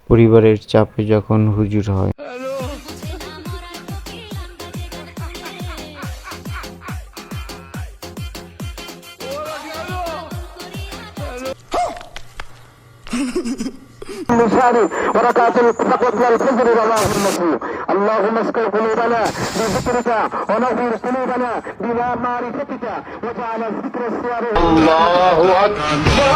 পরিবারের চাপে যখন হুজুর হয়। وركعة الفجر والفجر وما هم مسلوب اللهم اسكن قلوبنا بذكرك ونظر قلوبنا بما معرفتك وجعل الذكر السوار الله اكبر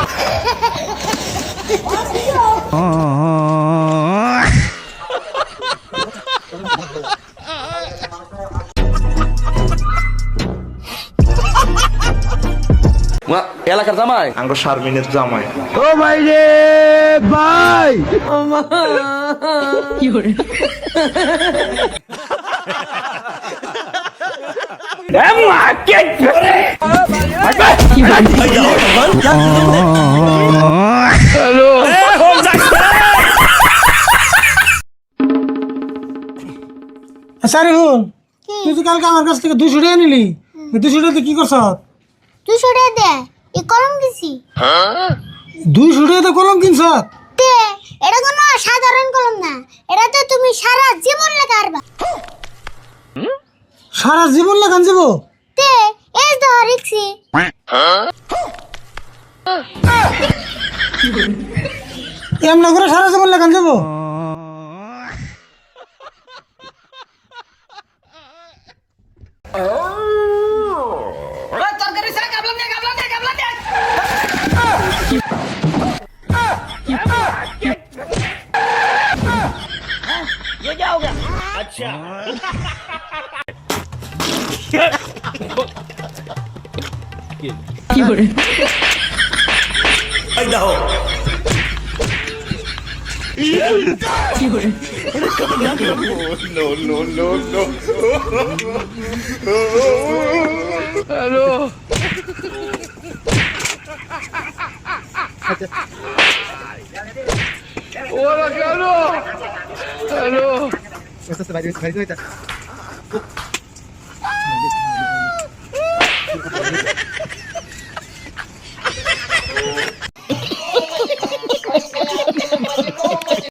এলাকার জামাই আঙ্গ শারমিনের জামাই। ও ভাই রে ভাই কি করে সারিহুল, তুই তো কালকে আমার কাছ থেকে 200 টাকা নিলি। 200 টাকা কি করছ? 200 টাকা দে, এই কলম দিছি। 200 টাকা কলম কিনছ? তে এটা কোনো সাধারণ কলম না, এটা তো তুমি সারা জীবন লেখা পারবা। সারা জীবন লেখান যাব? তে এই তো রিক্সি। এমন করে সারা জীবন লেখান যাব? কি করে কি করে হ্যালো ওরা কেন হ্যালো